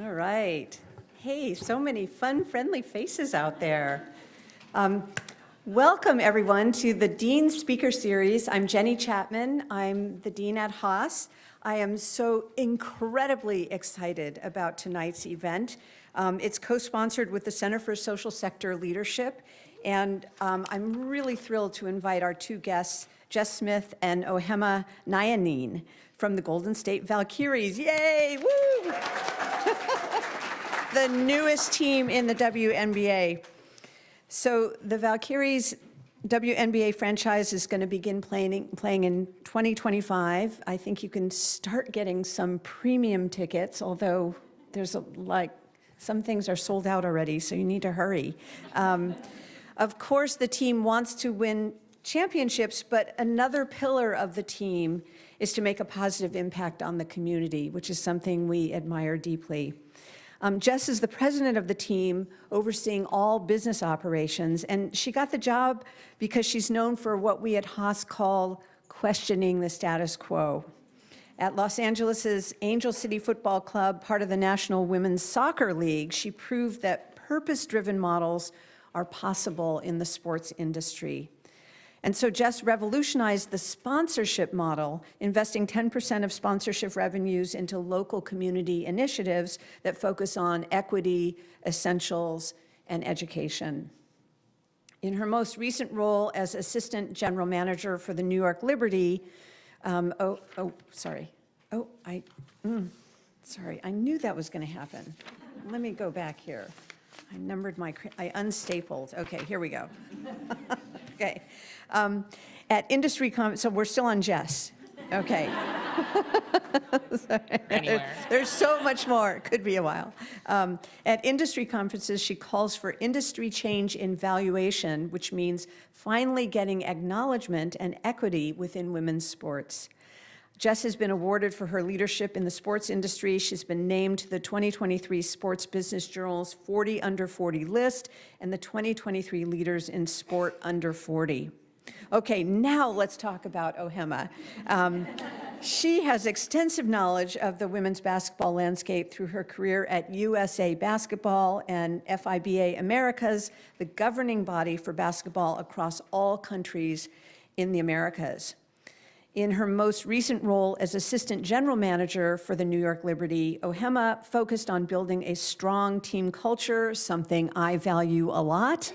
All right. Hey, so many fun, friendly faces out there. Welcome, everyone, to the Dean Speaker Series. I'm Jenny Chapman. I'm the Dean at Haas. I am so incredibly excited about tonight's event. It's co-sponsored with the Center for Social Sector Leadership, and I'm really thrilled to invite our two guests, Jess Smith and Ohemaa Nyanin from the Golden State Valkyries. Yay! Woo! The newest team in the WNBA. So the Valkyries WNBA franchise is going to begin playing in 2025. I think you can start getting some premium tickets, although there's some things are sold out already, so you need to hurry. Of course, the team wants to win championships, but another pillar of the team is to make a positive impact on the community, which is something we admire deeply. Jess is the president of the team, overseeing all business operations, and she got the job because she's known for what we at Haas call questioning the status quo. At Los Angeles' Angel City Football Club, part of the National Women's Soccer League, she proved that purpose-driven models are possible in the sports industry. And so Jess revolutionized the sponsorship model, investing 10% of sponsorship revenues into local community initiatives that focus on equity, essentials, and education. In her most recent role as assistant general manager for the New York Liberty, sorry, I knew that was going to happen. Let me go back here. I unstapled. Okay, here we go. Okay. At industry so we're still on Jess. Okay. There's so much more. It could be a while. At industry conferences, she calls for industry change in valuation, which means finally getting acknowledgement and equity within women's sports. Jess has been awarded for her leadership in the sports industry. She's been named to the 2023 Sports Business Journal's 40 Under 40 list and the 2023 Leaders in Sport Under 40. Okay, now let's talk about Ohemaa. She has extensive knowledge of the women's basketball landscape through her career at USA Basketball and FIBA Americas, the governing body for basketball across all countries in the Americas. In her most recent role as assistant general manager for the New York Liberty, Ohemaa focused on building a strong team culture, something I value a lot,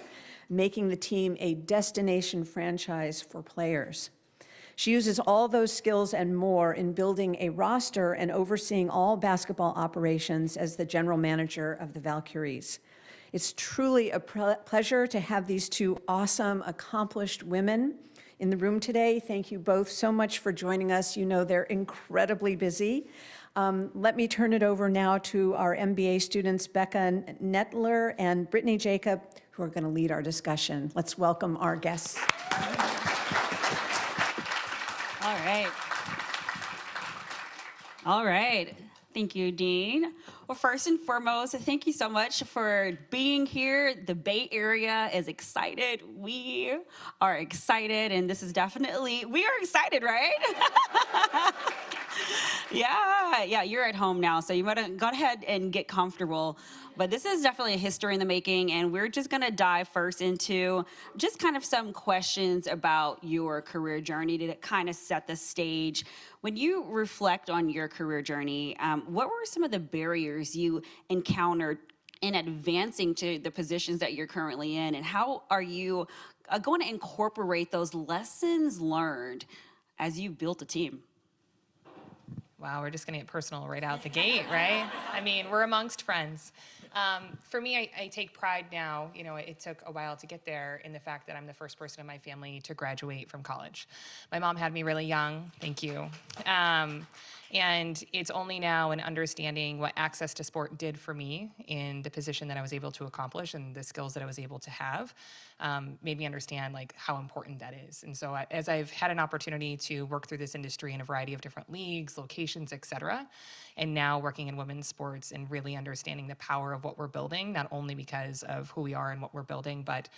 making the team a destination franchise for players. She uses all those skills and more in building a roster and overseeing all basketball operations as the general manager of the Valkyries. It's truly a pleasure to have these two awesome, accomplished women in the room today. Thank you both so much for joining us. You know they're incredibly busy. Let me turn it over now to our MBA students, Becca Nettler and Brittany Jacob, who are going to lead our discussion. Let's welcome our guests. All right. Thank you, Dean. Well, first and foremost, thank you so much for being here. The Bay Area is excited. We are excited, and this is definitely, we are excited, right? Yeah, you're at home now, so you want to go ahead and get comfortable. But this is definitely a history in the making, and we're just going to dive first into just kind of some questions about your career journey to kind of set the stage. When you reflect on your career journey, what were some of the barriers you encountered in advancing to the positions that you're currently in, and how are you going to incorporate those lessons learned as you built a team? Wow, we're just going to get personal right out the gate, right? I mean, we're amongst friends. For me, I take pride now, you know, it took a while to get there in the fact that I'm the first person in my family to graduate from college. My mom had me really young, thank you. And it's only now in understanding what access to sport did for me in the position that I was able to accomplish and the skills that I was able to have, made me understand like how important that is. And so as I've had an opportunity to work through this industry in a variety of different leagues, locations, et cetera, and now working in women's sports and really understanding the power of what we're building, not only because of who we are and what we're building, but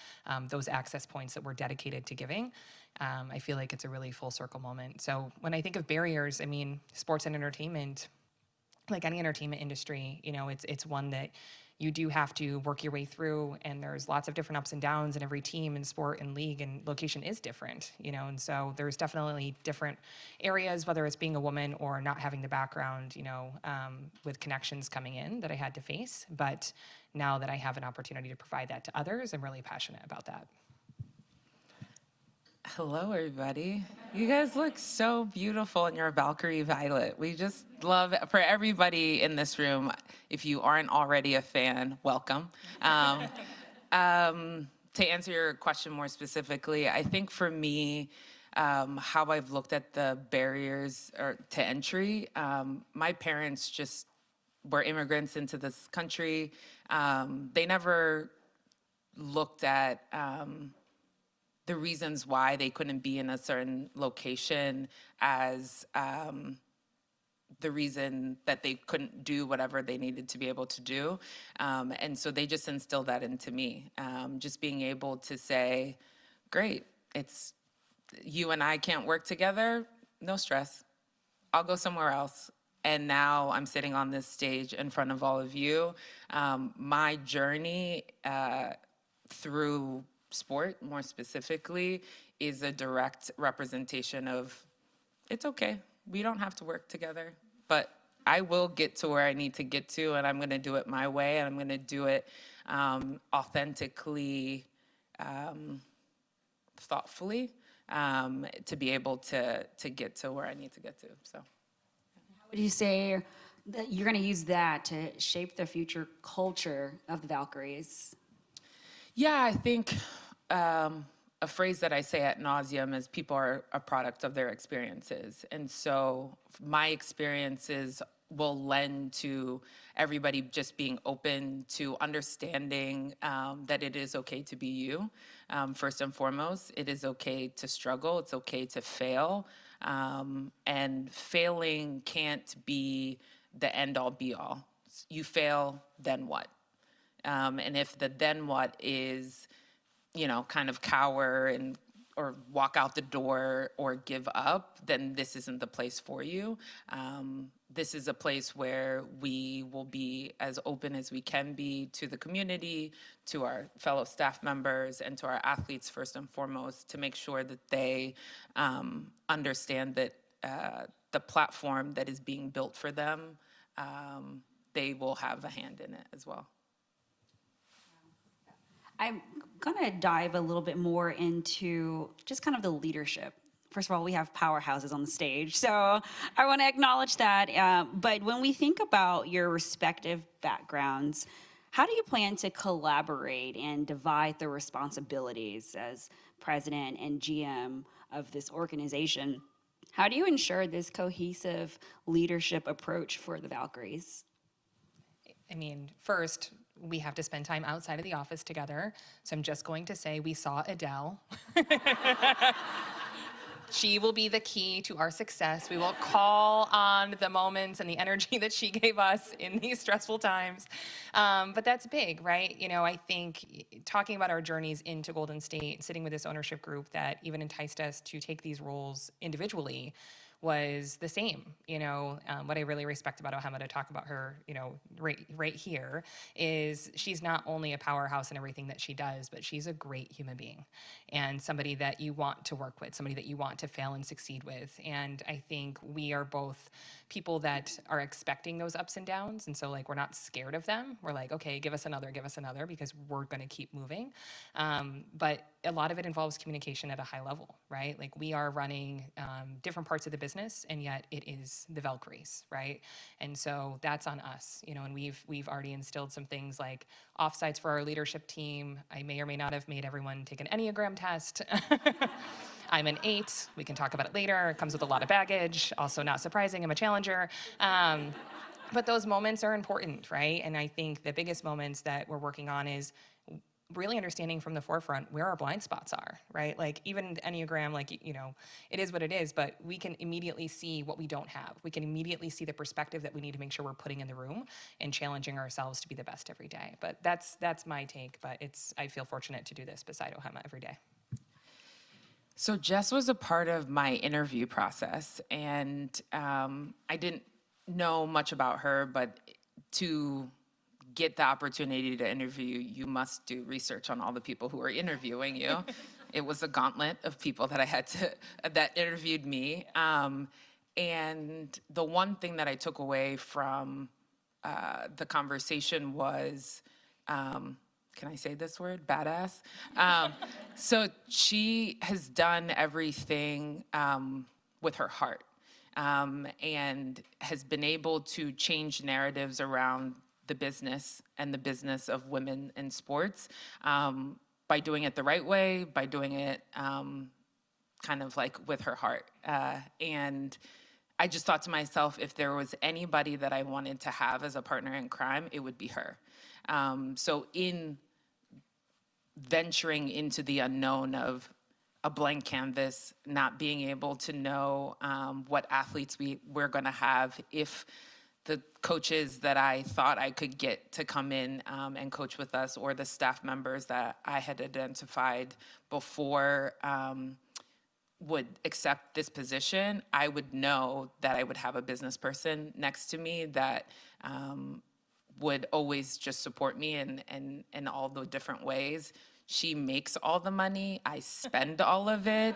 those access points that we're dedicated to giving. I feel like it's a really full circle moment. So when I think of barriers, I mean, sports and entertainment like any entertainment industry, you know, it's one that you do have to work your way through, and there's lots of different ups and downs, and every team and sport and league and location is different, you know, and so there's definitely different areas, whether it's being a woman or not having the background, you know, with connections coming in that I had to face. But now that I have an opportunity to provide that to others, I'm really passionate about that. Hello, everybody. You guys look so beautiful in your Valkyrie violet. We just love it. For everybody in this room, if you aren't already a fan, welcome. To answer your question more specifically, I think for me, how I've looked at the barriers to entry, my parents just were immigrants into this country. They never looked at the reasons why they couldn't be in a certain location as the reason that they couldn't do whatever they needed to be able to do. And so they just instilled that into me. Just being able to say, great, it's you and I can't work together, no stress. I'll go somewhere else. And now I'm sitting on this stage in front of all of you. My journey through sport, more specifically, is a direct representation of, it's okay, we don't have to work together, but I will get to where I need to get to, and I'm going to do it my way, and I'm going to do it authentically, thoughtfully, to be able to get to where I need to get to. So, How would you say that you're going to use that to shape the future culture of the Valkyries? Yeah, I think a phrase that I say ad nauseum is people are a product of their experiences. And so my experiences will lend to everybody just being open to understanding that it is okay to be you. First and foremost, it is okay to struggle. It's okay to fail. And failing can't be the end all be all. You fail, then what? And if the then what is, you know, kind of cower and or walk out the door or give up, then this isn't the place for you. This is a place where we will be as open as we can be to the community, to our fellow staff members, and to our athletes first and foremost, to make sure that they understand that the platform that is being built for them, they will have a hand in it as well. I'm going to dive a little bit more into just kind of the leadership. First of all, we have powerhouses on the stage, so I want to acknowledge that. But when we think about your respective backgrounds, how do you plan to collaborate and divide the responsibilities as president and GM of this organization? How do you ensure this cohesive leadership approach for the Valkyries? I mean, first, we have to spend time outside of the office together. So I'm just going to say we saw Adele. She will be the key to our success. We will call on the moments and the energy that she gave us in these stressful times. But that's big, right? You know, I think talking about our journeys into Golden State, sitting with this ownership group that even enticed us to take these roles individually, was the same. You know, what I really respect about Ohemaa, to talk about her, you know, right here, is she's not only a powerhouse in everything that she does, but she's a great human being and somebody that you want to work with, somebody that you want to fail and succeed with. And I think we are both people that are expecting those ups and downs. And so, like, we're not scared of them. We're like, okay, give us another, because we're going to keep moving. But a lot of it involves communication at a high level, right? Like, we are running different parts of the business, and yet it is the Valkyries, right? And so that's on us, you know, and we've already instilled some things like offsites for our leadership team. I may or may not have made everyone take an Enneagram test. I'm an 8. We can talk about it later. It comes with a lot of baggage. Also not surprising, I'm a challenger. But those moments are important, right? And I think the biggest moments that we're working on is really understanding from the forefront where our blind spots are, right? Like, even the Enneagram, like, you know, it is what it is, but we can immediately see what we don't have. We can immediately see the perspective that we need to make sure we're putting in the room and challenging ourselves to be the best every day. But that's my take, but I feel fortunate to do this beside Ohemaa every day. So Jess was a part of my interview process, and I didn't know much about her, but to get the opportunity to interview you, you must do research on all the people who are interviewing you. It was a gauntlet of people that I had to, that interviewed me. And the one thing that I took away from the conversation was, can I say this word? Badass. So she has done everything with her heart, and has been able to change narratives around the business and the business of women in sports, by doing it the right way, by doing it kind of like with her heart. And I just thought to myself, if there was anybody that I wanted to have as a partner in crime, it would be her. So in venturing into the unknown of a blank canvas, not being able to know what athletes we're going to have, if the coaches that I thought I could get to come in and coach with us, or the staff members that I had identified before would accept this position, I would know that I would have a business person next to me that would always just support me in all the different ways. She makes all the money, I spend all of it.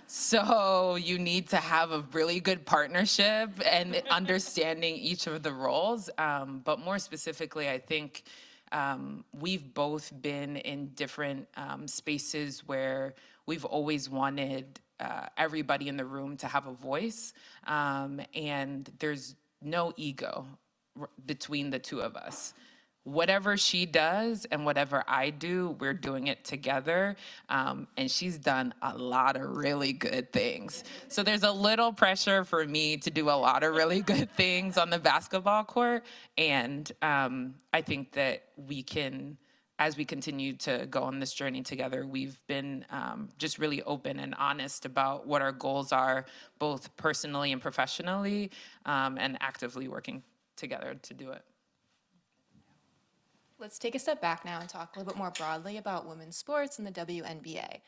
So you need to have a really good partnership and understanding each of the roles. But more specifically, I think we've both been in different spaces where we've always wanted everybody in the room to have a voice. And there's no ego between the two of us. Whatever she does and whatever I do, we're doing it together. And she's done a lot of really good things. So there's a little pressure for me to do a lot of really good things on the basketball court. And I think that we can, as we continue to go on this journey together, we've been just really open and honest about what our goals are, both personally and professionally, and actively working together to do it. Let's take a step back now and talk a little bit more broadly about women's sports and the WNBA.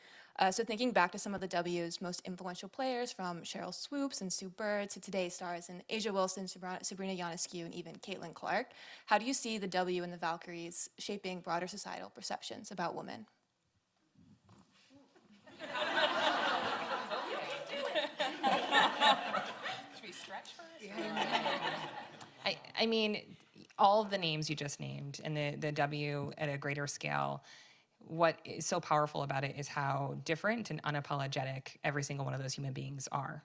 So thinking back to some of the W's most influential players, from Cheryl Swoops and Sue Bird to today's stars in Asia Wilson, Sabrina Ionescu, and even Caitlin Clark, how do you see the W and the Valkyries shaping broader societal perceptions about women? Should we stretch first? I mean, all of the names you just named and the W at a greater scale, what is so powerful about it is how different and unapologetic every single one of those human beings are.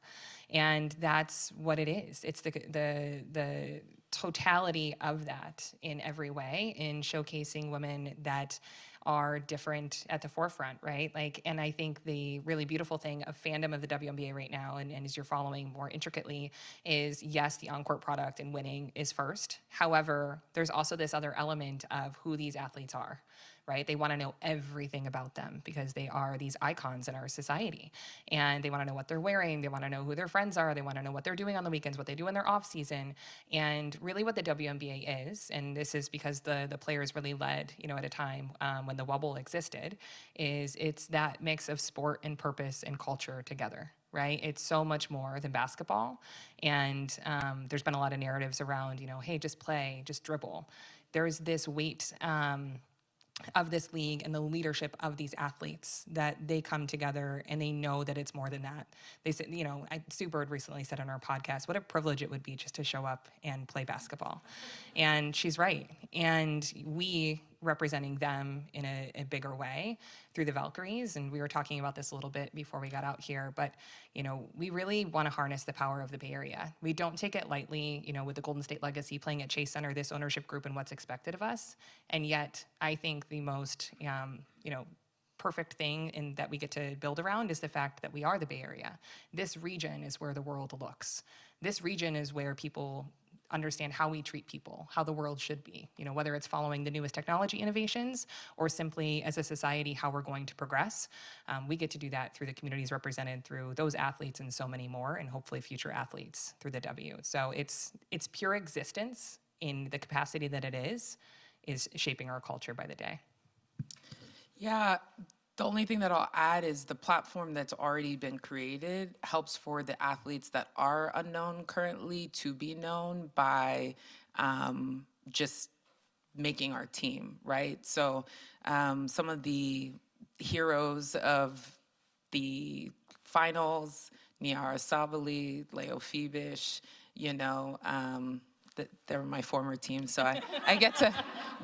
And that's what it is. It's the totality of that in every way, in showcasing women that are different at the forefront, right? Like, and I think the really beautiful thing of fandom of the WNBA right now, and as you're following more intricately, is yes, the on-court product and winning is first. However, there's also this other element of who these athletes are, right? They want to know everything about them because they are these icons in our society. And they want to know what they're wearing. They want to know who their friends are. They want to know what they're doing on the weekends, what they do in their off season. And really what the WNBA is, and this is because the players really led, at a time when the Wobble existed, is it's that mix of sport and purpose and culture together. Right? It's so much more than basketball. And there's been a lot of narratives around, hey, just play, just dribble. There's this weight of this league and the leadership of these athletes that they come together and they know that it's more than that. They said, Sue Bird recently said on our podcast, what a privilege it would be just to show up and play basketball. And she's right. And we representing them in a bigger way through the Valkyries. And we were talking about this a little bit before we got out here, but, we really want to harness the power of the Bay Area. We don't take it lightly, with the Golden State legacy playing at Chase Center, this ownership group and what's expected of us. And yet I think the most, perfect thing that we get to build around is the fact that we are the Bay Area. This region is where the world looks. This region is where people understand how we treat people, how the world should be, whether it's following the newest technology innovations or simply as a society, how we're going to progress. We get to do that through the communities represented through those athletes and so many more, and hopefully future athletes through the W. So it's pure existence in the capacity that it is shaping our culture by the day. Yeah, The only thing that I'll add is the platform that's already been created helps for the athletes that are unknown currently to be known by just making our team, right? So some of the heroes of the finals, Niara Sabali, Leo Phoebish, you know, they were my former team, so I get to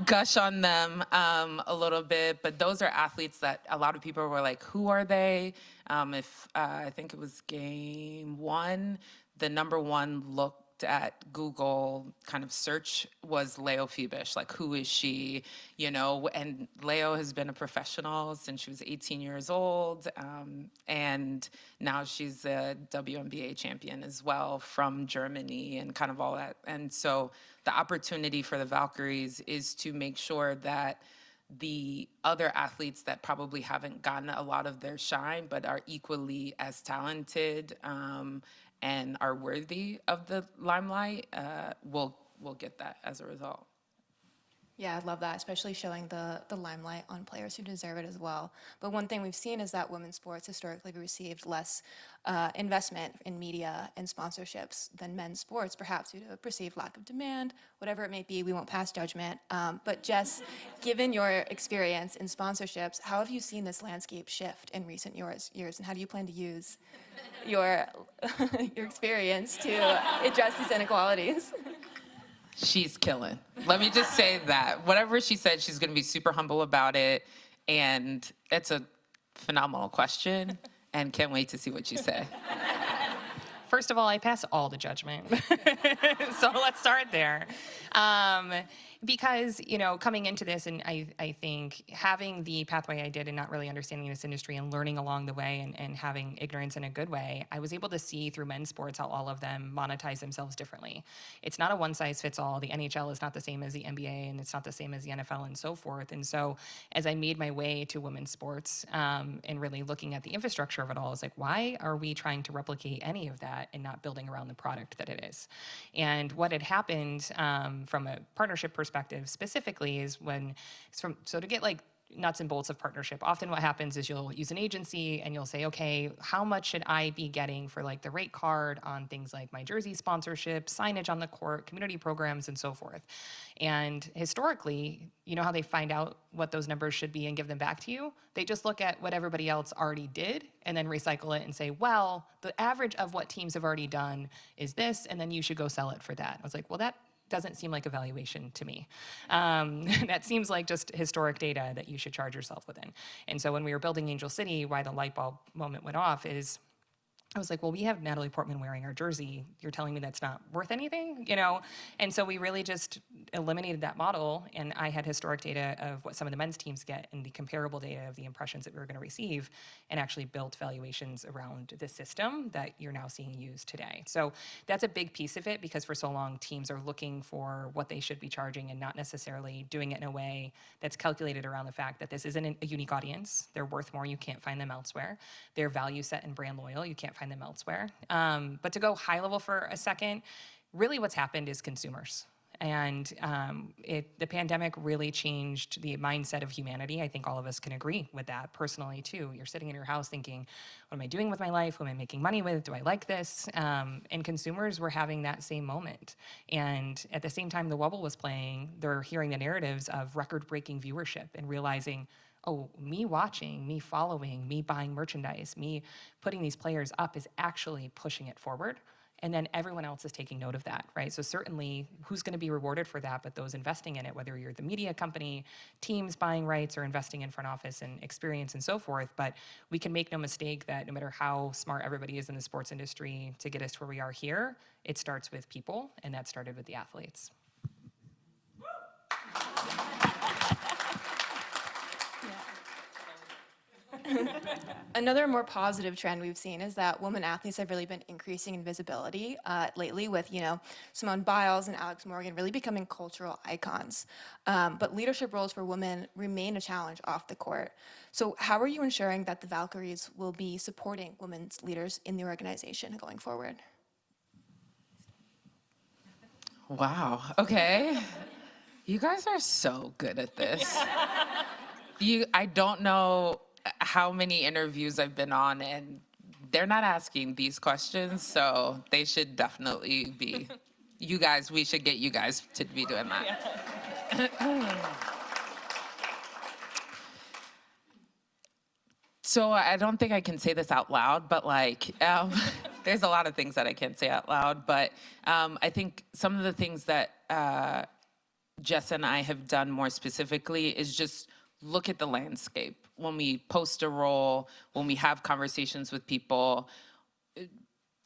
gush on them a little bit. But those are athletes that a lot of people were like, who are they? I think it was game one, the number one looked at Google kind of search was Leo Phoebish, like who is she, you know? And Leo has been a professional since she was 18 years old, and now she's a WNBA champion as well from Germany and kind of all that. And so the opportunity for the Valkyries is to make sure that the other athletes that probably haven't gotten a lot of their shine but are equally as talented and are worthy of the limelight will get that as a result. Yeah, I love that, especially showing the limelight on players who deserve it as well. But one thing we've seen is that women's sports historically received less investment in media and sponsorships than men's sports, perhaps due to a perceived lack of demand, whatever it may be. We won't pass judgment. But Jess, given your experience in sponsorships, how have you seen this landscape shift in recent years, and how do you plan to use your your experience to address these inequalities? She's killing. Let me just say that. Whatever she said, she's going to be super humble about it. And it's a phenomenal question. And can't wait to see what you say. First of all, I pass all the judgment. So let's start there. Because, you know, coming into this, and I think having the pathway I did and not really understanding this industry and learning along the way and having ignorance in a good way, I was able to see through men's sports how all of them monetize themselves differently. It's not a one size fits all. The NHL is not the same as the NBA, and it's not the same as the NFL and so forth. And so as I made my way to women's sports and really looking at the infrastructure of it all, I was like, why are we trying to replicate any of that and not building around the product that it is? And what had happened from a partnership perspective specifically is so to get like nuts and bolts of partnership, often what happens is you'll use an agency and you'll say, okay, how much should I be getting for like the rate card on things like my jersey sponsorship, signage on the court, community programs, and so forth. And historically, you know how they find out what those numbers should be and give them back to you? They just look at what everybody else already did and then recycle it and say, well, the average of what teams have already done is this, and then you should go sell it for that. I was like, well, that doesn't seem like a valuation to me. That seems like just historic data that you should charge yourself within. And so when we were building Angel City, why the light bulb moment went off is I was like, well, we have Natalie Portman wearing our jersey. You're telling me that's not worth anything, you know? And so we really just eliminated that model, and I had historic data of what some of the men's teams get and the comparable data of the impressions that we were going to receive, and actually built valuations around the system that you're now seeing used today. So that's a big piece of it, because for so long, teams are looking for what they should be charging and not necessarily doing it in a way that's calculated around the fact that this isn't a unique audience. They're worth more. You can't find them elsewhere. They're value set and brand loyal. You can't find them elsewhere. But to go high level for a second, really what's happened is consumers. And the pandemic really changed the mindset of humanity. I think all of us can agree with that personally too. You're sitting in your house thinking, what am I doing with my life? Who am I making money with? Do I like this? And consumers were having that same moment. And at the same time the wobble was playing, they're hearing the narratives of record-breaking viewership and realizing, oh, me watching, me following, me buying merchandise, me putting these players up is actually pushing it forward. And then everyone else is taking note of that, right? So certainly who's going to be rewarded for that but those investing in it, whether you're the media company, teams buying rights, or investing in front office and experience and so forth. But we can make no mistake that no matter how smart everybody is in the sports industry to get us to where we are here, it starts with people, and that started with the athletes. Another more positive trend we've seen is that women athletes have really been increasing in visibility lately with, you know, Simone Biles and Alex Morgan really becoming cultural icons. But leadership roles for women remain a challenge off the court. So how are you ensuring that the Valkyries will be supporting women's leaders in the organization going forward? Wow. Okay. You guys are so good at this. I don't know how many interviews I've been on, and they're not asking these questions, so they should definitely be. You guys, we should get you guys to be doing that. So I don't think I can say this out loud, but there's a lot of things that I can't say out loud. But I think some of the things that Jess and I have done more specifically is just look at the landscape. When we post a role, when we have conversations with people,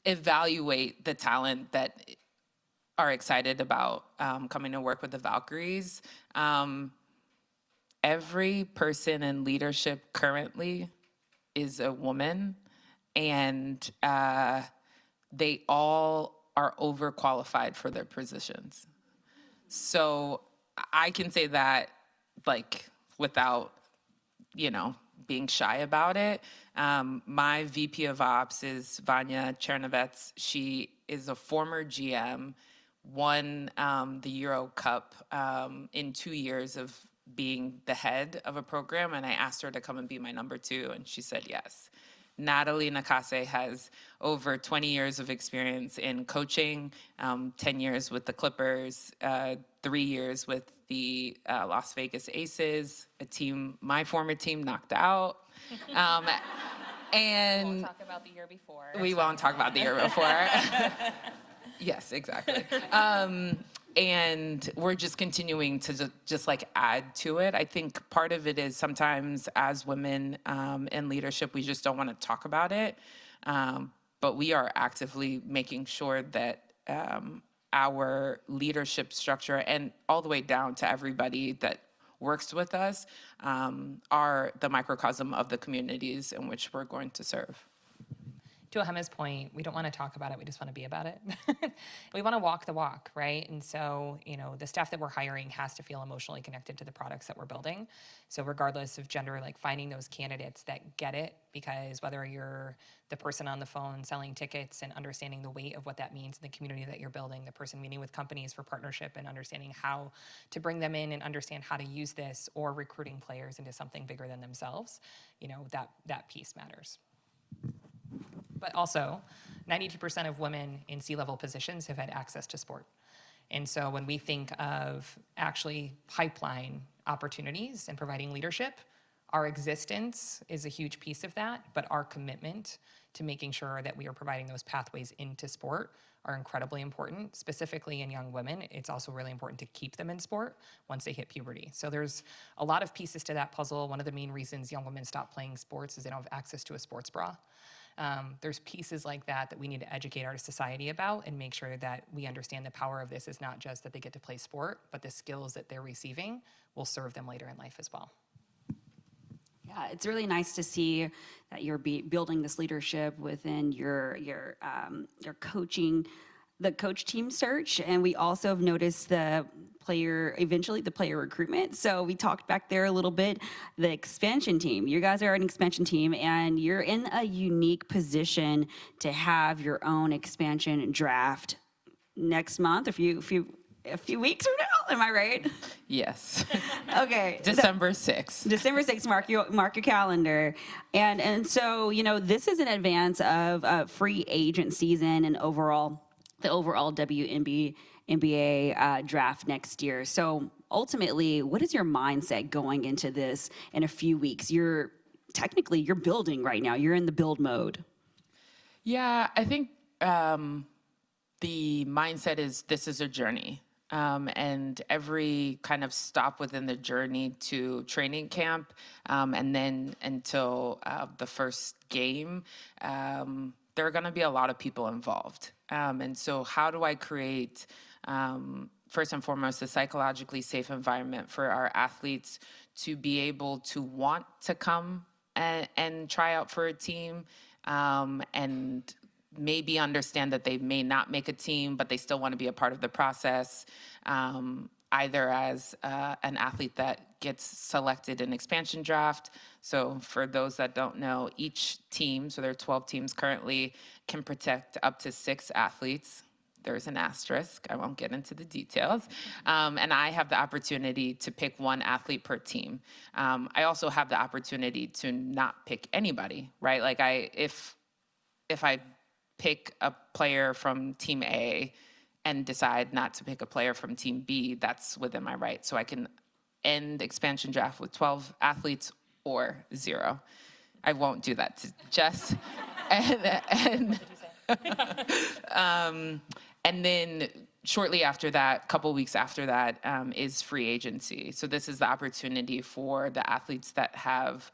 evaluate the talent that are excited about coming to work with the Valkyries. Every person in leadership currently is a woman, and they all are overqualified for their positions. So I can say that without, being shy about it. My VP of Ops is Vanya Chernovets. She is a former GM, won the Euro Cup in 2 years of being the head of a program, and I asked her to come and be my number 2, and she said yes. Natalie Nakase has over 20 years of experience in coaching, 10 years with the Clippers, 3 years with the Las Vegas Aces, a team my former team knocked out. And We won't talk about the year before. We won't talk about the year before. Yes, exactly. And we're just continuing to just add to it. I think part of it is sometimes as women in leadership, we just don't want to talk about it. But we are actively making sure that our leadership structure and all the way down to everybody that works with us are the microcosm of the communities in which we're going to serve. To Ohema's point, we don't want to talk about it, we just want to be about it. We want to walk the walk, right? And so, the staff that we're hiring has to feel emotionally connected to the products that we're building. So regardless of gender, finding those candidates that get it, because whether you're the person on the phone selling tickets and understanding the weight of what that means in the community that you're building, the person meeting with companies for partnership and understanding how to bring them in and understand how to use this, or recruiting players into something bigger than themselves, that piece matters. But also, 92% of women in C-level positions have had access to sport. And so when we think of actually pipeline opportunities and providing leadership, our existence is a huge piece of that, but our commitment to making sure that we are providing those pathways into sport are incredibly important. Specifically in young women, it's also really important to keep them in sport once they hit puberty. So there's a lot of pieces to that puzzle. One of the main reasons young women stop playing sports is they don't have access to a sports bra. There's pieces like that we need to educate our society about and make sure that we understand the power of this is not just that they get to play sport, but the skills that they're receiving will serve them later in life as well. Yeah, it's really nice to see that you're building this leadership within your coaching, the coach team search, and we also have noticed the player recruitment. So we talked back there a little bit, the expansion team. You guys are an expansion team, and you're in a unique position to have your own expansion draft next month, a few weeks from now. Am I right? Yes. Okay. December 6th. December 6th, mark your calendar. And so, this is in advance of free agent season and the overall WNBA draft next year. So ultimately, what is your mindset going into this in a few weeks? You're building right now. You're in the build mode. Yeah, I think the mindset is this is a journey. And every kind of stop within the journey to training camp and then until the first game, there are going to be a lot of people involved. And so how do I create, first and foremost, a psychologically safe environment for our athletes to be able to want to come and try out for a team and maybe understand that they may not make a team, but they still want to be a part of the process, either as an athlete that gets selected in expansion draft. So for those that don't know, each team, so there are 12 teams currently, can protect up to 6 athletes. there's an asterisk. I won't get into the details. And I have the opportunity to pick one athlete per team. I also have the opportunity to not pick anybody, right? Like if I pick a player from team A and decide not to pick a player from team B, that's within my right. So I can end expansion draft with 12 athletes or 0. I won't do that to Jess. And then shortly after that, couple weeks after that, is free agency. So this is the opportunity for the athletes that have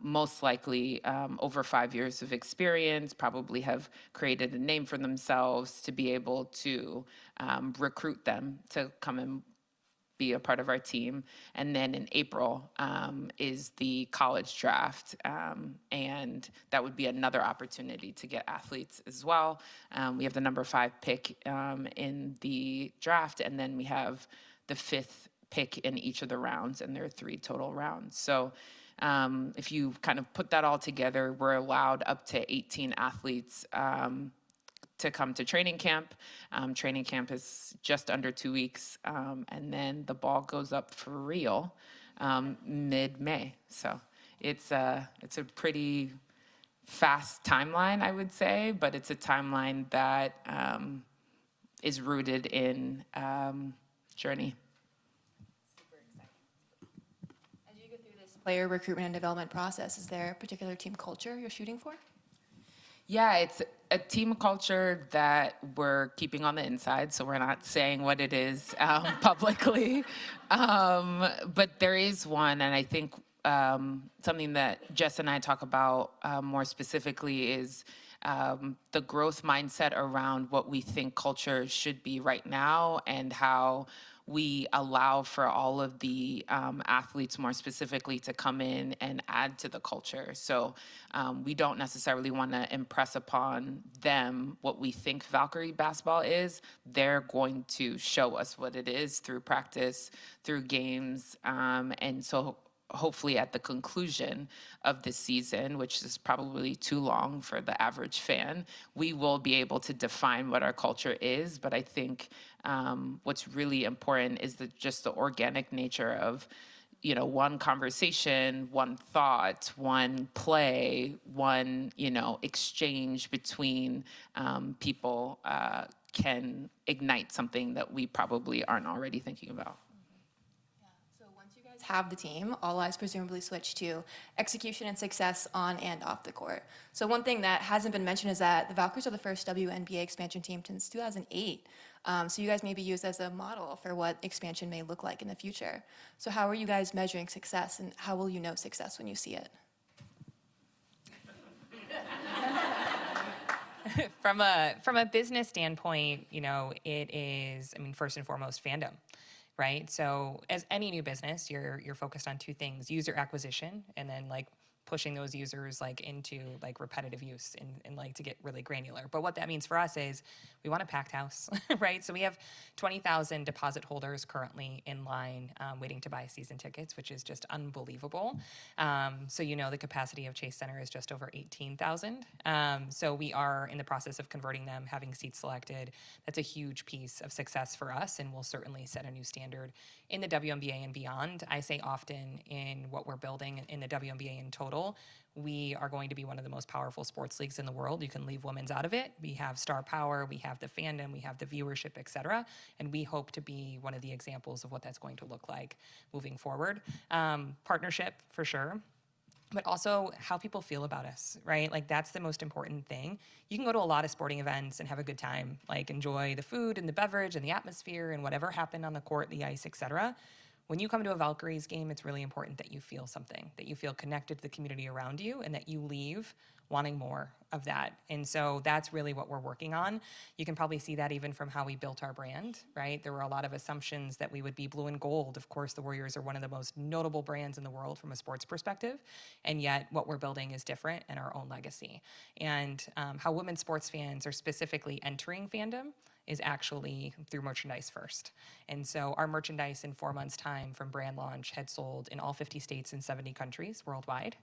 most likely over 5 years of experience, probably have created a name for themselves, to be able to recruit them to come and be a part of our team. And then in April is the college draft. And that would be another opportunity to get athletes as well. We have the number 5 pick in the draft, and then we have the 5th pick in each of the rounds, and there are 3 total rounds. So if you kind of put that all together, we're allowed up to 18 athletes to come to training camp. Training camp is just under 2 weeks, and then the ball goes up for real mid-May. So it's a pretty fast timeline, I would say, but it's a timeline that is rooted in journey. As you go through this player recruitment and development process, is there a particular team culture you're shooting for? Yeah, it's a team culture that we're keeping on the inside, so we're not saying what it is publicly. But there is one, and I think something that Jess and I talk about more specifically is the growth mindset around what we think culture should be right now, and how we allow for all of the athletes more specifically to come in and add to the culture. So we don't necessarily want to impress upon them what we think Valkyrie basketball is. They're going to show us what it is through practice, through games. And so hopefully at the conclusion of this season, which is probably too long for the average fan, we will be able to define what our culture is. But I think what's really important is just the organic nature of, one conversation, one thought, one play, one, exchange between people can ignite something that we probably aren't already thinking about. Have the team, all eyes presumably switch to execution and success on and off the court. So one thing that hasn't been mentioned is that the Valkyries are the first WNBA expansion team since 2008. So you guys may be used as a model for what expansion may look like in the future. So how are you guys measuring success, and how will you know success when you see it? From a business standpoint, it is, first and foremost, fandom. Right? So as any new business, you're focused on 2 things: user acquisition, and then pushing those users into repetitive use and to get really granular. But what that means for us is we want a packed house, right? So we have 20,000 deposit holders currently in line waiting to buy season tickets, which is just unbelievable. So the capacity of Chase Center is just over 18,000. So we are in the process of converting them, having seats selected. That's a huge piece of success for us, and will certainly set a new standard in the WNBA and beyond. I say often in what we're building in the WNBA in total, we are going to be one of the most powerful sports leagues in the world. You can leave women's out of it. We have star power, we have the fandom, we have the viewership, et cetera. And we hope to be one of the examples of what that's going to look like moving forward. Partnership, for sure. But also how people feel about us, right? That's the most important thing. You can go to a lot of sporting events and have a good time, enjoy the food and the beverage and the atmosphere and whatever happened on the court, the ice, et cetera. When you come to a Valkyries game, it's really important that you feel something, that you feel connected to the community around you, and that you leave wanting more of that. And so that's really what we're working on. You can probably see that even from how we built our brand, right? There were a lot of assumptions that we would be blue and gold. Of course, the Warriors are one of the most notable brands in the world from a sports perspective. And yet what we're building is different in our own legacy. And how women's sports fans are specifically entering fandom is actually through merchandise first. And so our merchandise in 4 months' time from brand launch had sold in all 50 states and 70 countries worldwide.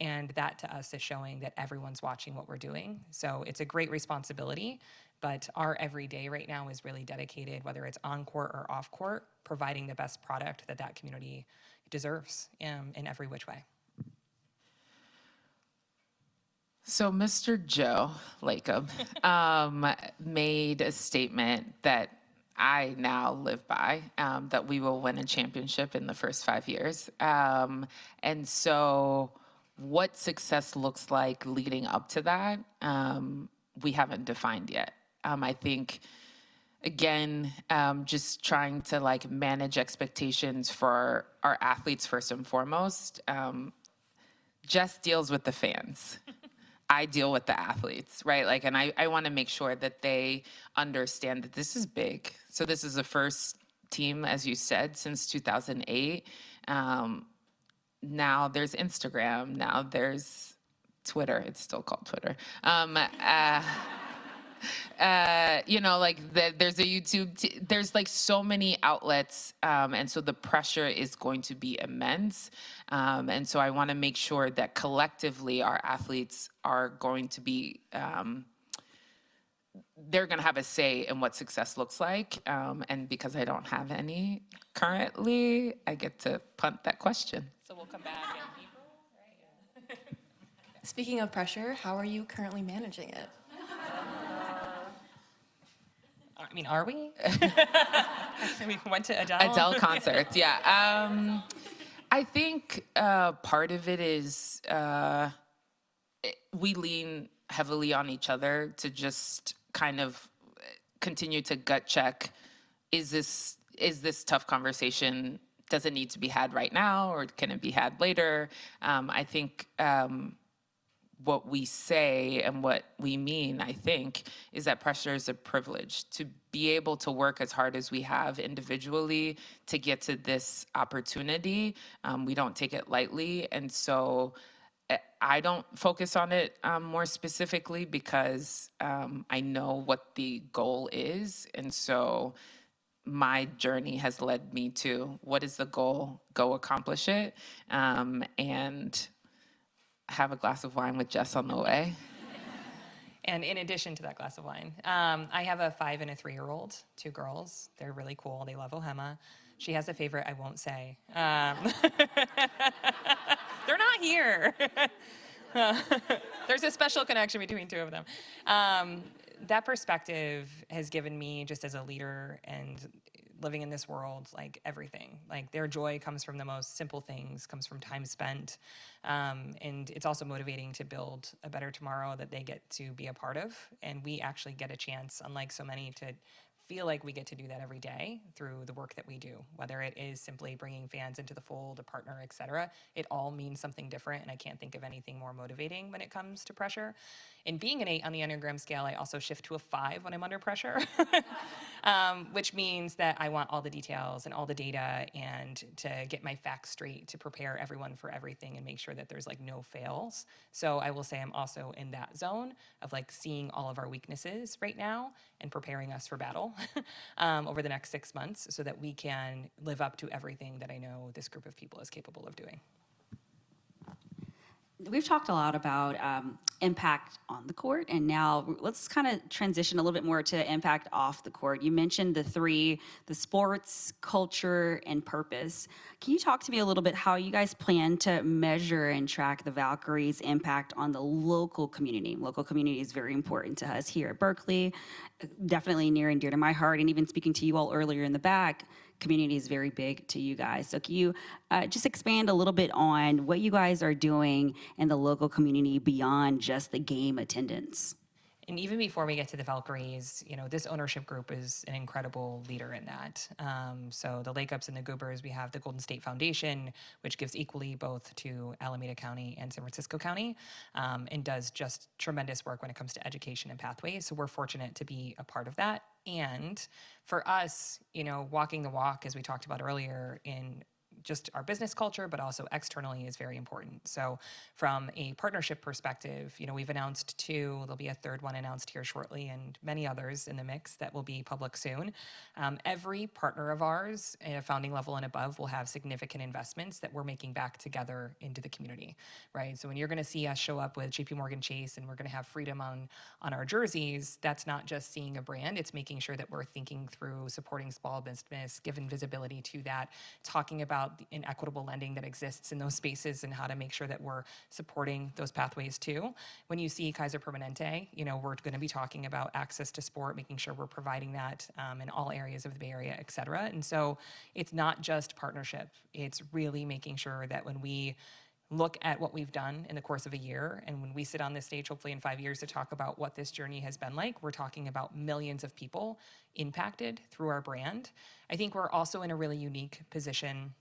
And that to us is showing that everyone's watching what we're doing. So it's a great responsibility, But our everyday right now is really dedicated, whether it's on court or off court, providing the best product that that community deserves in every which way. So Mr. Joe Lacob made a statement that I now live by, that we will win a championship in the first 5 years. And so what success looks like leading up to that, we haven't defined yet. I think, again, just trying to like manage expectations for our athletes first and foremost. Jess deals with the fans. I deal with the athletes, right? Like, and I want to make sure that they understand that this is big. So this is the first team, as you said, since 2008. Now there's Instagram. Now there's Twitter. It's still called Twitter. You know, like there's a YouTube, there's like so many outlets. And so the pressure is going to be immense. And so I want to make sure that collectively our athletes are going to be, they're going to have a say in what success looks like. And because I don't have any currently, I get to punt that question. So we'll come back in April, right? Speaking of pressure, how are you currently managing it? I mean, are we? We went to Adele. Adele concerts, yeah. I think part of it is we lean heavily on each other to just kind of continue to gut check. Is this tough conversation? Does it need to be had right now, or can it be had later? I think what we say and what we mean, I think, is that pressure is a privilege. To be able to work as hard as we have individually to get to this opportunity, we don't take it lightly. And so I don't focus on it more specifically because I know what the goal is. And so my journey has led me to what is the goal, go accomplish it, and have a glass of wine with Jess on the way. And in addition to that glass of wine, I have a 5 and a 3-year-old, 2 girls. They're really cool. They love Ohemaa. She has a favorite I won't say. They're not here. There's a special connection between 2 of them. That perspective has given me, just as a leader and living in this world, like everything. Like their joy comes from the most simple things, comes from time spent. And it's also motivating to build a better tomorrow that they get to be a part of. And we actually get a chance, unlike so many, to feel like we get to do that every day through the work that we do, whether it is simply bringing fans into the fold, a partner, et cetera. It all means something different, and I can't think of anything more motivating when it comes to pressure. And being an 8 on the Enneagram scale, I also shift to a 5 when I'm under pressure, which means that I want all the details and all the data and to get my facts straight, to prepare everyone for everything and make sure that there's like no fails. So I will say I'm also in that zone of like seeing all of our weaknesses right now and preparing us for battle over the next 6 months so that we can live up to everything that I know this group of people is capable of doing. We've talked a lot about impact on the court, and now let's kind of transition a little bit more to impact off the court. You mentioned the 3, the sports, culture, and purpose. Can you talk to me a little bit how you guys plan to measure and track the Valkyries' impact on the local community? Local community is very important to us here at Berkeley, definitely near and dear to my heart, and even speaking to you all earlier in the back, community is very big to you guys. So can you just expand a little bit on what you guys are doing in the local community beyond just the game attendance? And even before we get to the Valkyries, you know, this ownership group is an incredible leader in that. So the Lake Ups and the Goobers, we have the Golden State Foundation, which gives equally both to Alameda County and San Francisco County, and does just tremendous work when it comes to education and pathways. So we're fortunate to be a part of that. And for us, you know, walking the walk, as we talked about earlier, in just our business culture, but also externally is very important. So from a partnership perspective, we've announced 2, there'll be a 3rd one announced here shortly, and many others in the mix that will be public soon. Every partner of ours at a founding level and above will have significant investments that we're making back together into the community, right? So when you're gonna see us show up with JP Morgan Chase and we're gonna have freedom on our jerseys, that's not just seeing a brand, it's making sure that we're thinking through supporting small business, giving visibility to that, talking about the inequitable lending that exists in those spaces and how to make sure that we're supporting those pathways too. When you see Kaiser Permanente, we're going to be talking about access to sport, making sure we're providing that in all areas of the Bay Area, et cetera. And so it's not just partnership, it's really making sure that when we look at what we've done in the course of a year, and when we sit on this stage, hopefully in 5 years, to talk about what this journey has been like, we're talking about millions of people impacted through our brand. I think we're also in a really unique position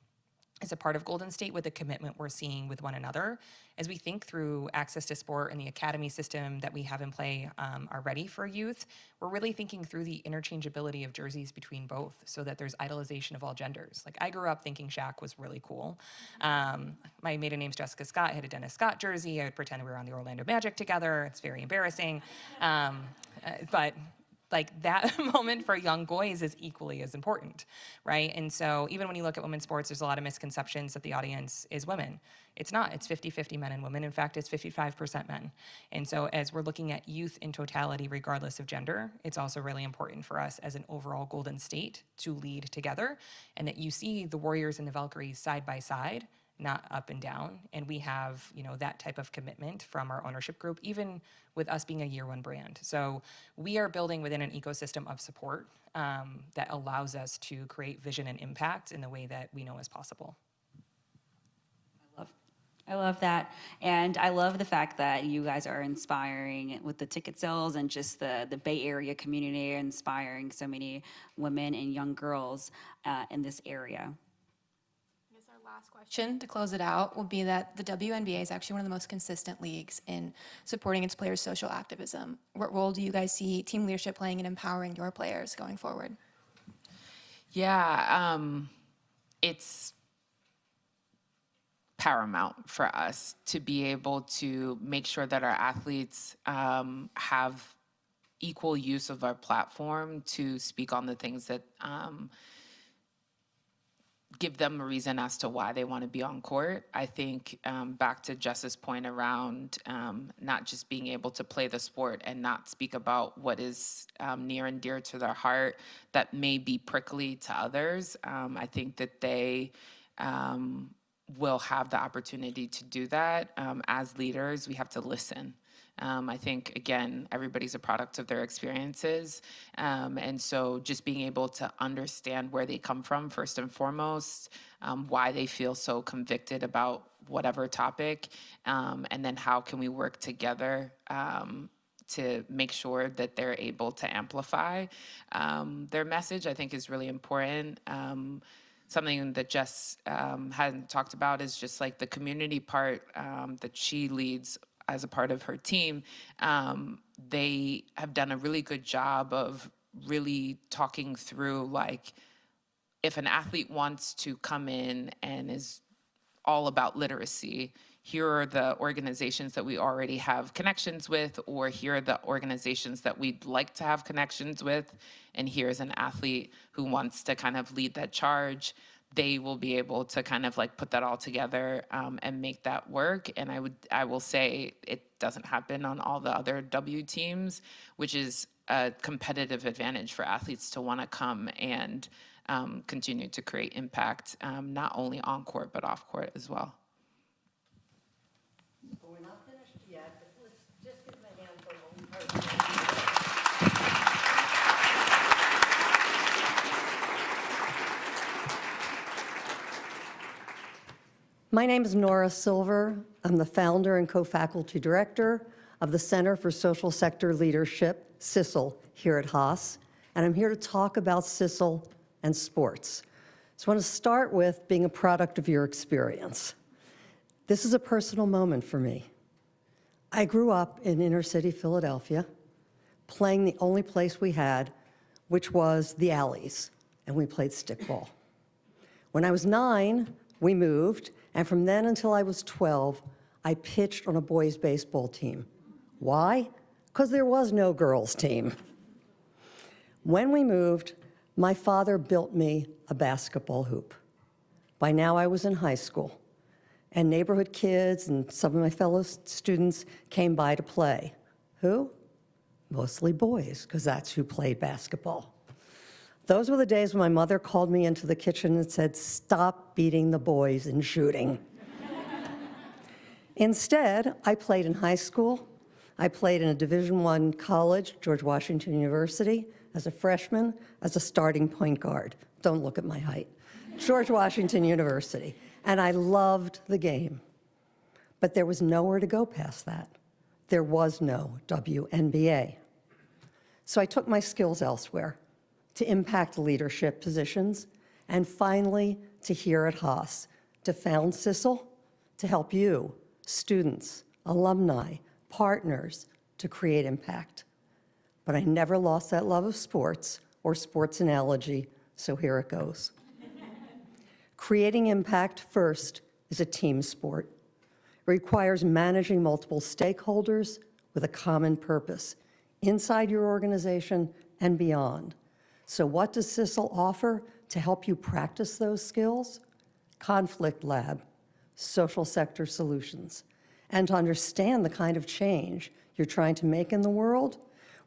as a part of Golden State with the commitment we're seeing with one another. As we think through access to sport and the academy system that we have in play already for youth, we're really thinking through the interchangeability of jerseys between both so that there's idolization of all genders. Like, I grew up thinking Shaq was really cool. My maiden name's Jessica Scott. I had a Dennis Scott jersey. I would pretend we were on the Orlando Magic together. It's very embarrassing. But like, that moment for young boys is equally as important, right? And so even when you look at women's sports, there's a lot of misconceptions that the audience is women. It's not. It's 50-50 men and women. In fact, it's 55% men. And so as we're looking at youth in totality, regardless of gender, it's also really important for us as an overall Golden State to lead together, and that you see the Warriors and the Valkyries side by side, not up and down. And we have, that type of commitment from our ownership group, even with us being a year 1 brand. So we are building within an ecosystem of support that allows us to create vision and impact in the way that we know is possible. I love that. And I love the fact that you guys are inspiring with the ticket sales and just the Bay Area community, inspiring so many women and young girls in this area. Last question to close it out will be that the WNBA is actually one of the most consistent leagues in supporting its players' social activism. What role do you guys see team leadership playing in empowering your players going forward? Yeah, it's paramount for us to be able to make sure that our athletes have equal use of our platform to speak on the things that give them a reason as to why they want to be on court. I think back to Jess's point around not just being able to play the sport and not speak about what is near and dear to their heart that may be prickly to others. I think that they will have the opportunity to do that. As leaders, we have to listen. I think, again, everybody's a product of their experiences. And so just being able to understand where they come from, first and foremost, why they feel so convicted about whatever topic, and then how can we work together to make sure that they're able to amplify their message, I think is really important. Something that Jess hadn't talked about is just like the community part that she leads as a part of her team. They have done a really good job of really talking through, like, if an athlete wants to come in and is all about literacy, here are the organizations that we already have connections with, or here are the organizations that we'd like to have connections with, and here's an athlete who wants to kind of lead that charge. They will be able to kind of like put that all together and make that work. And I will say it doesn't happen on all the other W teams, which is a competitive advantage for athletes to want to come and continue to create impact, not only on court, but off court as well. Well, we're not finished yet, but let's just give them a hand for what we've heard. My name is Nora Silver. I'm the founder and co-faculty director of the Center for Social Sector Leadership, CISL, here at Haas, and I'm here to talk about CISL and sports. So I want to start with being a product of your experience. This is a personal moment for me. I grew up in inner city Philadelphia, playing the only place we had, which was the alleys, and we played stickball. When I was 9, We moved, and from then until I was 12, I pitched on a boys' baseball team. Why? Because there was no girls' team. When we moved, my father built me a basketball hoop. By now I was in high school, and neighborhood kids and some of my fellow students came by to play. Who? Mostly boys, because that's who played basketball. Those were the days when my mother called me into the kitchen and said, "Stop beating the boys and shooting." Instead, I played in high school. I played in a Division I college, George Washington University, as a freshman, as a starting point guard. Don't look at my height. George Washington University. And I loved the game. But there was nowhere to go past that. There was no WNBA. So I took my skills elsewhere, to impact leadership positions, and finally to here at Haas, to found CISL, to help you, students, alumni, partners, to create impact. But I never lost that love of sports or sports analogy, so here it goes. Creating impact first is a team sport. It requires managing multiple stakeholders with a common purpose, inside your organization and beyond. So what does CISL offer to help you practice those skills? Conflict Lab, social sector solutions. And to understand the kind of change you're trying to make in the world,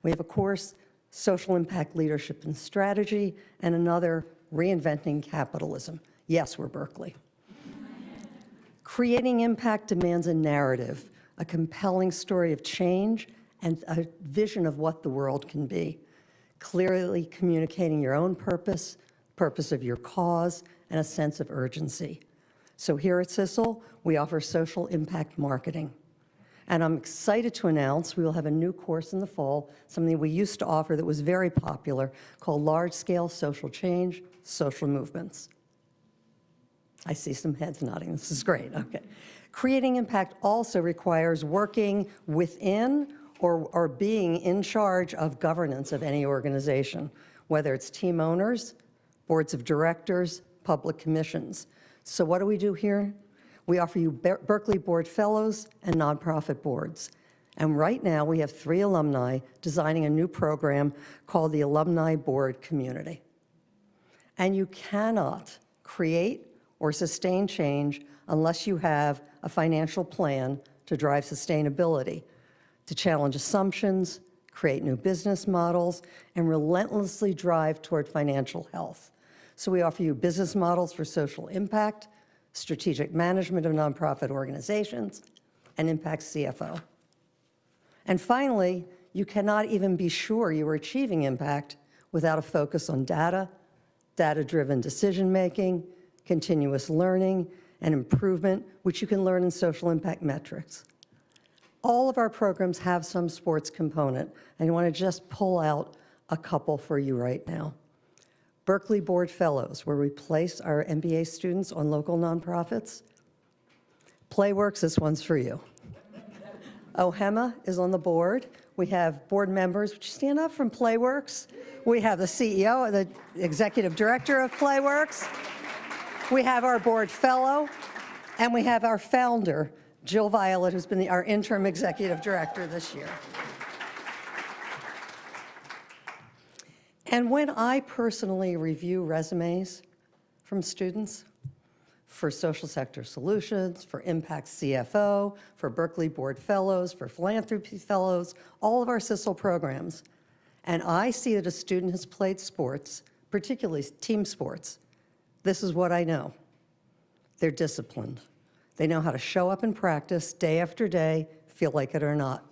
we have a course, Social Impact Leadership and Strategy, and another, Reinventing Capitalism. Yes, we're Berkeley. Creating impact demands a narrative, a compelling story of change, and a vision of what the world can be. Clearly communicating your own purpose, purpose of your cause, and a sense of urgency. So here at CISL, we offer social impact marketing. And I'm excited to announce we will have a new course in the fall, something we used to offer that was very popular, called Large-Scale Social Change, Social Movements. I see some heads nodding. This is great. Okay. Creating impact also requires working within or being in charge of governance of any organization, whether it's team owners, boards of directors, public commissions. So what do we do here? We offer you Berkeley Board Fellows and nonprofit boards. And right now we have 3 alumni designing a new program called the Alumni Board Community. And you cannot create or sustain change unless you have a financial plan to drive sustainability, to challenge assumptions, create new business models, and relentlessly drive toward financial health. So we offer you business models for social impact, strategic management of nonprofit organizations, and impact CFO. And finally, you cannot even be sure you are achieving impact without a focus on data, data-driven decision-making, continuous learning, and improvement, which you can learn in social impact metrics. All of our programs have some sports component, and I want to just pull out a couple for you right now. Berkeley Board Fellows, where we place our MBA students on local nonprofits. Playworks, this one's for you. Ohemaa is on the board. We have board members. Would you stand up from Playworks? We have the CEO, the executive director of Playworks. We have our board fellow, and we have our founder, Jill Violet, who's been our interim executive director this year. And when I personally review resumes from students for social sector solutions, for impact CFO, for Berkeley Board Fellows, for philanthropy fellows, all of our CISL programs, and I see that a student has played sports, particularly team sports, this is what I know. They're disciplined. They know how to show up in practice day after day, feel like it or not.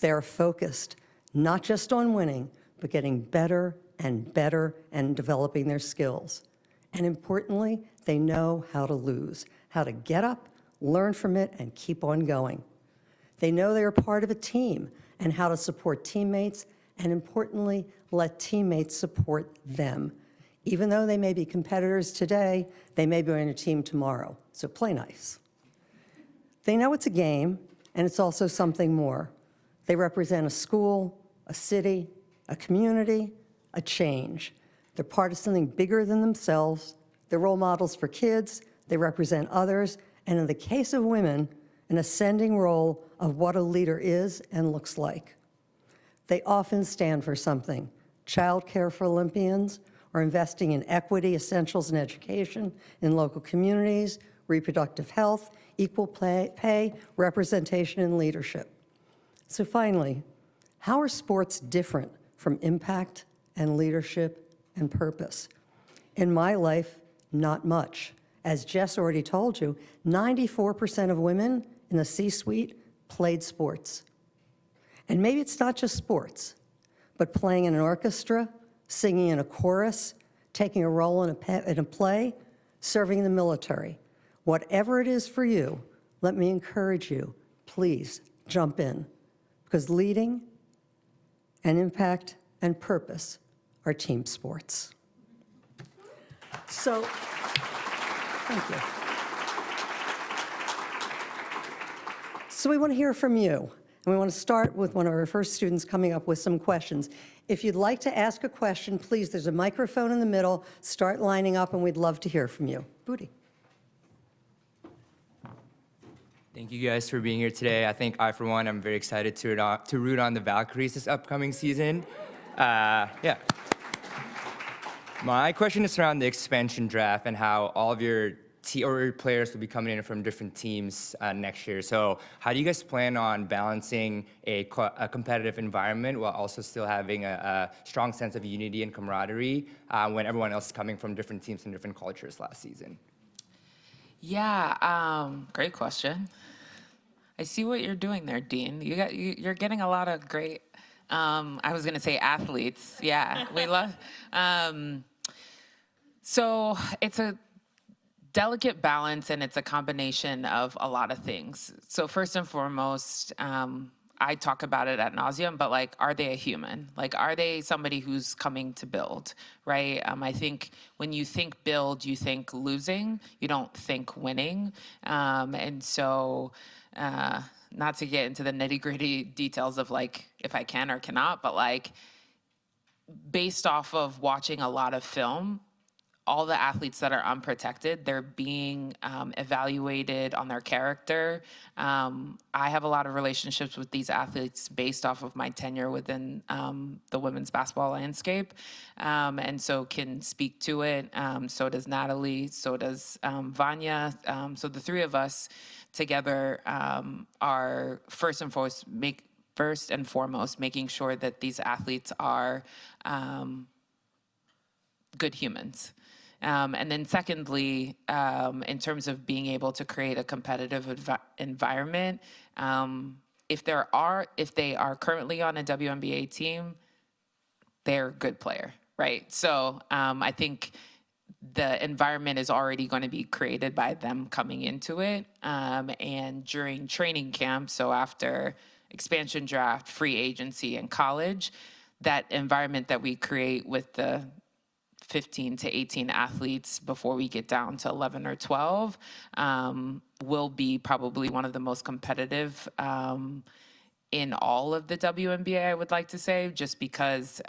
They're focused, not just on winning, but getting better and better and developing their skills. And importantly, they know how to lose, how to get up, learn from it, and keep on going. They know they're part of a team and how to support teammates, and importantly, let teammates support them. Even though they may be competitors today, they may be on a team tomorrow, so play nice. They know it's a game, and it's also something more. They represent a school, a city, a community, a change. They're part of something bigger than themselves. They're role models for kids. They represent others, and in the case of women, an ascending role of what a leader is and looks like. They often stand for something: childcare for Olympians, or investing in equity, essentials, and education in local communities, reproductive health, equal pay, representation, and leadership. So finally, how are sports different from impact and leadership and purpose? In my life, not much. As Jess already told you, 94% of women in the C-suite played sports. And maybe it's not just sports, but playing in an orchestra, singing in a chorus, taking a role in a play, serving in the military. Whatever it is for you, let me encourage you, please jump in, because leading and impact and purpose are team sports. So, thank you. So we want to hear from you. And we want to start with one of our first students coming up with some questions. If you'd like to ask a question, please, there's a microphone in the middle. Start lining up, and we'd love to hear from you. Booty. Thank you guys for being here today. I think I, for one, am very excited to root on the Valkyries this upcoming season. Yeah. My question is around the expansion draft and how all of your players will be coming in from different teams next year. So how do you guys plan on balancing a competitive environment while also still having a strong sense of unity and camaraderie when everyone else is coming from different teams and different cultures last season? Yeah, great question. I see what you're doing there, Dean. You're getting a lot of great, I was gonna say athletes. Yeah, we love, so it's a delicate balance, and it's a combination of a lot of things. So first and foremost, I talk about it ad nauseum, but like, are they a human? Like, are they somebody who's coming to build, right? I think when you think build, you think losing, you don't think winning. And so, not to get into the nitty gritty details of like, if I can or cannot, but like, based off of watching a lot of film, all the athletes that are unprotected, they're being evaluated on their character. I have a lot of relationships with these athletes based off of my tenure within the women's basketball landscape, and so can speak to it. So does Natalie, so does Vanya. So the three of us together are first and foremost making sure that these athletes are good humans. And then secondly, in terms of being able to create a competitive environment, if they are currently on a WNBA team, they're a good player, right? So I think the environment is already going to be created by them coming into it. And during training camp, so after expansion draft, free agency, and college, that environment that we create with the 15 to 18 athletes before we get down to 11 or 12 will be probably one of the most competitive in all of the WNBA, I would like to say, just because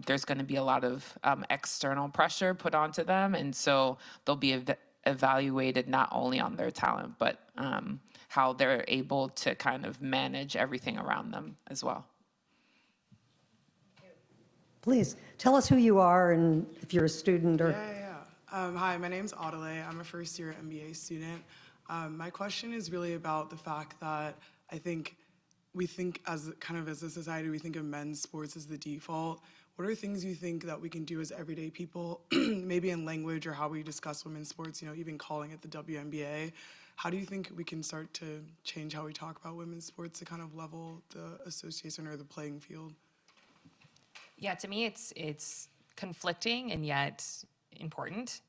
there's going to be a lot of external pressure put onto them. And so they'll be evaluated not only on their talent, but how they're able to kind of manage everything around them as well. Please, tell us who you are and if you're a student or... Hi, my name's Adelaide. I'm a first-year MBA student. My question is really about the fact that I think we think as a society, we think of men's sports as the default. What are things you think that we can do as everyday people, maybe in language or how we discuss women's sports, even calling it the WNBA? How do you think we can start to change how we talk about women's sports to kind of level the association or the playing field? Yeah, to me, it's conflicting and yet important.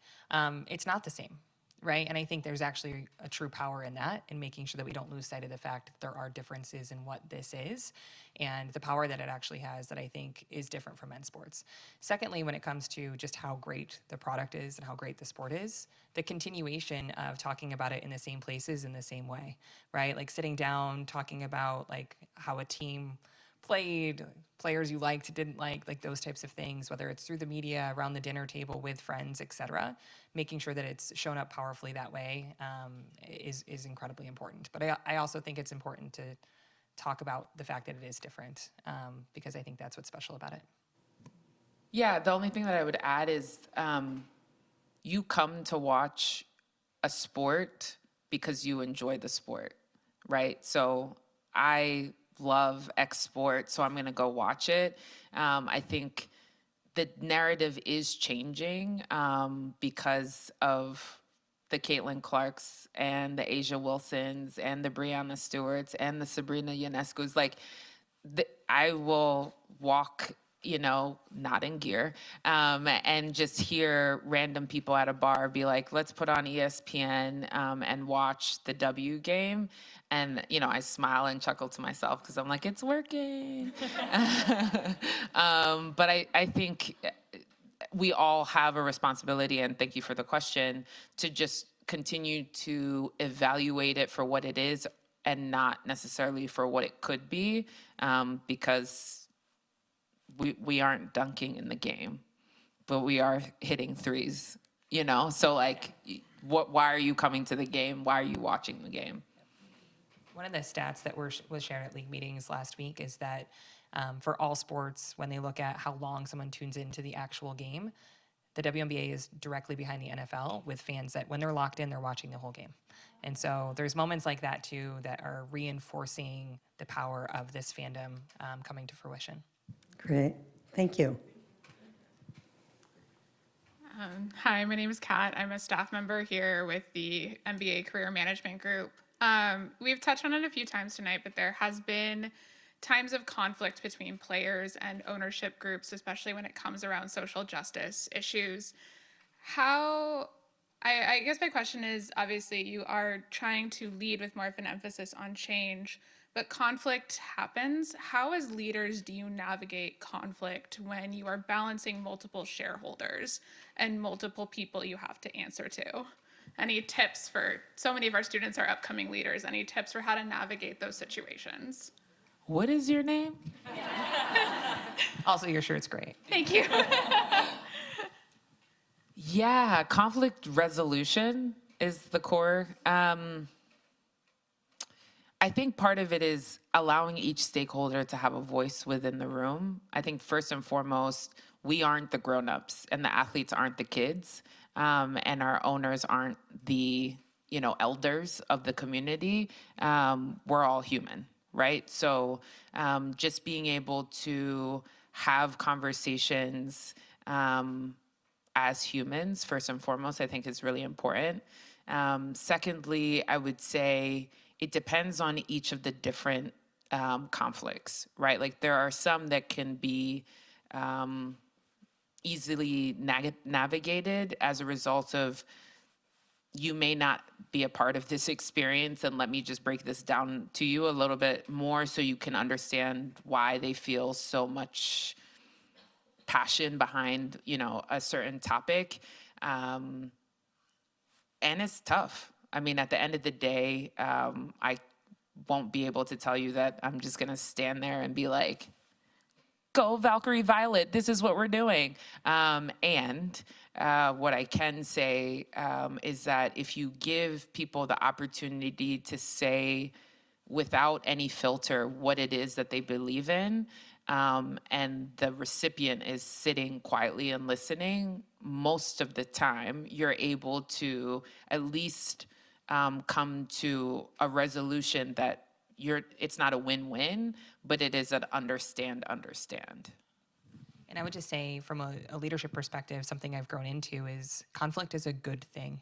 It's not the same, right? And I think there's actually a true power in that, in making sure that we don't lose sight of the fact that there are differences in what this is and the power that it actually has that I think is different from men's sports. Secondly, when it comes to just how great the product is and how great the sport is, the continuation of talking about it in the same places in the same way, right? Like sitting down, talking about like how a team played, players you liked, didn't like those types of things, whether it's through the media, around the dinner table with friends, etc. Making sure that it's shown up powerfully that way is incredibly important. But I also think it's important to talk about the fact that it is different because I think that's what's special about it. Yeah, the only thing that I would add is you come to watch a sport because you enjoy the sport, right? So I love X sport, so I'm going to go watch it. I think the narrative is changing because of the Caitlin Clarks and the Asia Wilsons and the Brianna Stewarts and the Sabrina Ionescu's. Like, I will walk, not in gear, and just hear random people at a bar be like, let's put on ESPN and watch the W game. And, I smile and chuckle to myself because I'm like, it's working. But I think we all have a responsibility, and thank you for the question, to just continue to evaluate it for what it is and not necessarily for what it could be, because we aren't dunking in the game, but we are hitting threes, So like, why are you coming to the game? Why are you watching the game? One of the stats that was shared at league meetings last week is that for all sports, when they look at how long someone tunes into the actual game, the WNBA is directly behind the NFL with fans that when they're locked in, they're watching the whole game. And so there's moments like that too that are reinforcing the power of this fandom coming to fruition. Great. Thank you. Hi, my name is Kat. I'm a staff member here with the MBA Career Management Group. We've touched on it a few times tonight, but there has been times of conflict between players and ownership groups, especially when it comes around social justice issues. I guess my question is, obviously you are trying to lead with more of an emphasis on change, but conflict happens. How as leaders do you navigate conflict when you are balancing multiple shareholders and multiple people you have to answer to? Any tips for, so many of our students are upcoming leaders, any tips for how to navigate those situations? What is your name? Also, your shirt's great. Thank you. Yeah, conflict resolution is the core. I think part of it is allowing each stakeholder to have a voice within the room. I think first and foremost, we aren't the grown-ups and the athletes aren't the kids, and our owners aren't the elders of the community. We're all human, right? So just being able to have conversations as humans, first and foremost, I think is really important. Secondly, I would say it depends on each of the different conflicts, right? Like there are some that can be easily navigated as a result of you may not be a part of this experience, and let me just break this down to you a little bit more so you can understand why they feel so much passion behind, a certain topic. And it's tough. I mean, at the end of the day, I won't be able to tell you that I'm just going to stand there and be like, go Valkyrie Violet, this is what we're doing. And what I can say is that if you give people the opportunity to say without any filter what it is that they believe in, and the recipient is sitting quietly and listening, most of the time you're able to at least come to a resolution that it's not a win-win, but it is an understand. And I would just say from a leadership perspective, something I've grown into is conflict is a good thing,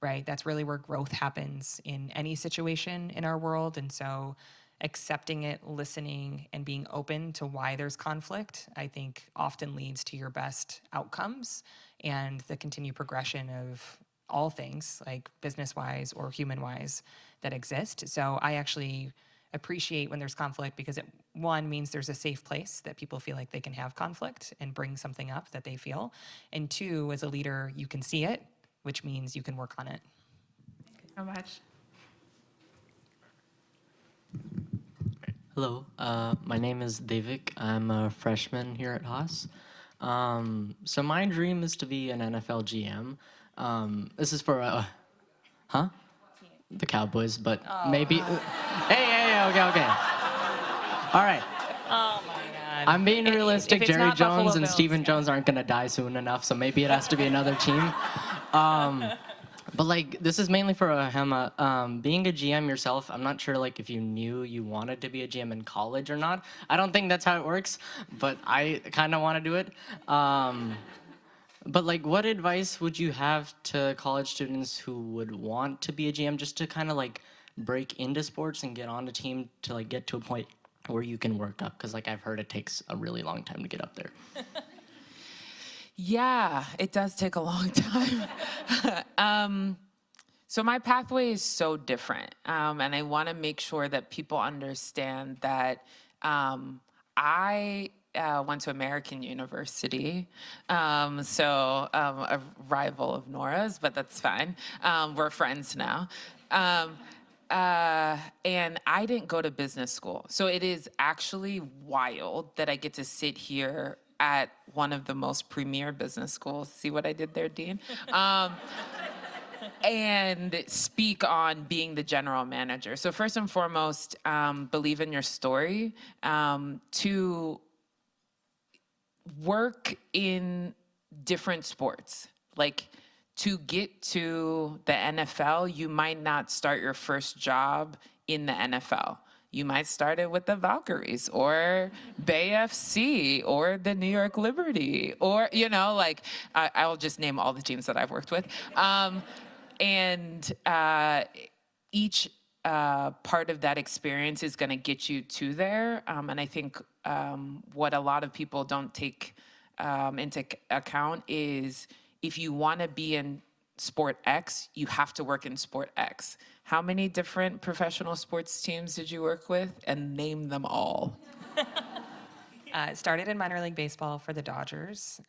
right? That's really where growth happens in any situation in our world. And so accepting it, listening, and being open to why there's conflict, I think often leads to your best outcomes and the continued progression of all things, like business-wise or human-wise, that exist. So I actually appreciate when there's conflict because it, one, means there's a safe place that people feel like they can have conflict and bring something up that they feel. And two, as a leader, you can see it, which means you can work on it. So much. Hello, my name is Devik. I'm a freshman here at Haas. So my dream is to be an NFL GM. This is for, the Cowboys, but maybe. Hey, okay. All right. Oh my God. I'm being If realistic. it's Jerry not Buffalo Jones and Bills, Stephen yeah. Jones aren't gonna die soon enough, so maybe it has to be another team. But like, this is mainly for Ohemaa. Being a GM yourself, I'm not sure like if you knew you wanted to be a GM in college or not. I don't think that's how it works, but I kind of want to do it. But like, what advice would you have to college students who would want to be a GM just to kind of like break into sports and get on a team to like get to a point where you can work up? Because like I've heard it takes a really long time to get up there. Yeah, it does take a long time. So my pathway is so different, and I want to make sure that people understand that I went to American University, a rival of Nora's, but that's fine. We're friends now. And I didn't go to business school. So it is actually wild that I get to sit here at one of the most premier business schools. See what I did there, Dean? And speak on being the general manager. So first and foremost, believe in your story. To work in different sports. Like, to get to the NFL, you might not start your first job in the NFL. You might start it with the Valkyries or Bay FC or the New York Liberty or, I'll just name all the teams that I've worked with. Each part of that experience is going to get you to there. And I think what a lot of people don't take into account is if you want to be in sport X, you have to work in sport X. How many different professional sports teams did you work with? And name them all. It started in minor league baseball for the Dodgers,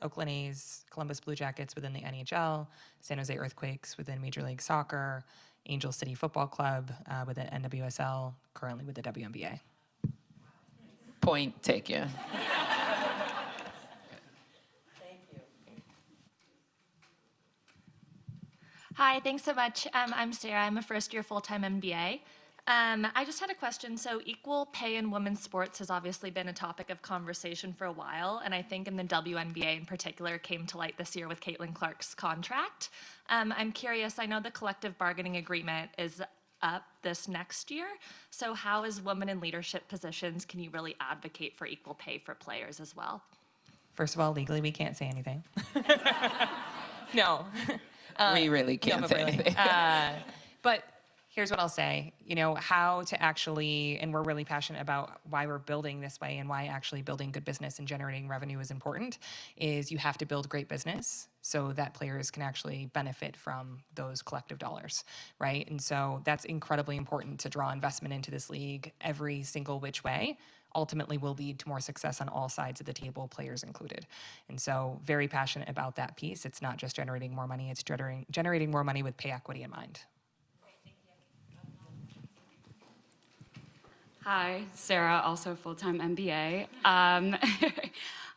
Oakland A's, Columbus Blue Jackets within the NHL, San Jose Earthquakes within Major League Soccer, Angel City Football Club with the NWSL, currently with the WNBA. Point taken. Hi, thanks so much. I'm Sarah. I'm a first-year full-time MBA. I just had a question. So equal pay in women's sports has obviously been a topic of conversation for a while, and I think in the WNBA in particular came to light this year with Caitlin Clark's contract. I'm curious, I know the collective bargaining agreement is up this next year, so how as women in leadership positions can you really advocate for equal pay for players as well? First of all, legally, we can't say anything. No. We really can't say anything. But here's what I'll say, how to actually, and we're really passionate about why we're building this way and why actually building good business and generating revenue is important, is you have to build great business so that players can actually benefit from those collective dollars, right? And so that's incredibly important to draw investment into this league every single which way. Ultimately will lead to more success on all sides of the table, players included. And so very passionate about that piece. It's not just generating more money, it's generating more money with pay equity in mind. Hi, Sarah, also full-time MBA.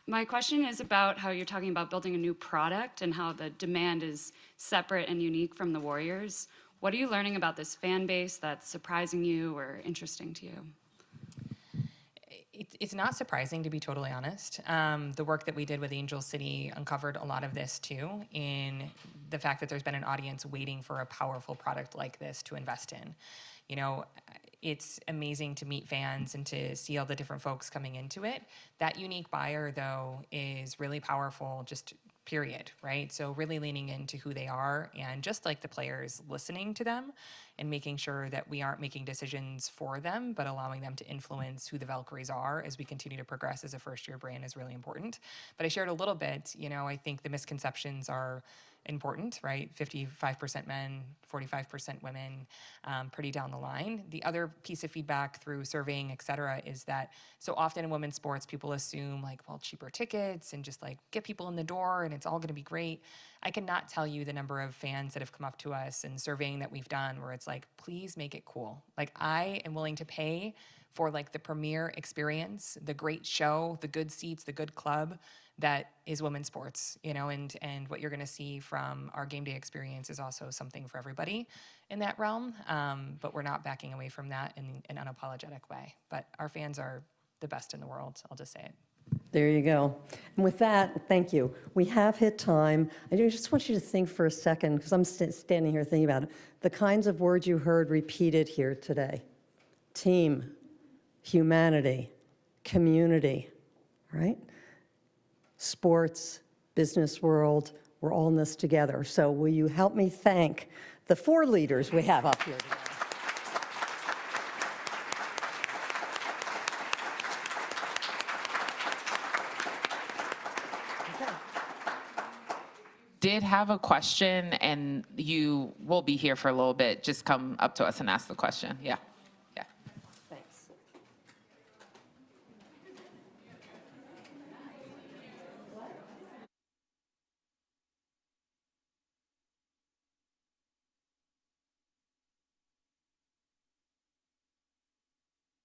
My question is about how you're talking about building a new product and how the demand is separate and unique from the Warriors. What are you learning about this fan base that's surprising you or interesting to you? It's not surprising, to be totally honest. The work that we did with Angel City uncovered a lot of this too, in the fact that there's been an audience waiting for a powerful product like this to invest in. It's amazing to meet fans and to see all the different folks coming into it. That unique buyer, though, is really powerful, just period, right? So really leaning into who they are and just like the players, listening to them and making sure that we aren't making decisions for them, but allowing them to influence who the Valkyries are as we continue to progress as a first-year brand is really important. But I shared a little bit, I think the misconceptions are important, right? 55% men, 45% women, pretty down the line. The other piece of feedback through surveying, et cetera, is that so often in women's sports, people assume like, well, cheaper tickets and just like get people in the door and it's all gonna be great. I cannot tell you the number of fans that have come up to us and surveying that we've done where it's like, please make it cool. Like I am willing to pay for like the premier experience, the great show, the good seats, the good club that is women's sports, you know, and what you're going to see from our game day experience is also something for everybody in that realm. But we're not backing away from that in an unapologetic way. But our fans are the best in the world. I'll just say it. There you go. And with that, thank you. We have hit time. I just want you to think for a second, because I'm standing here thinking about it, the kinds of words you heard repeated here today. Team, humanity, community, right? Sports, business world, we're all in this together. So will you help me thank the 4 leaders we have up here today? Did have a question, and you will be here for a little bit. Just come up to us and ask the question. Yeah.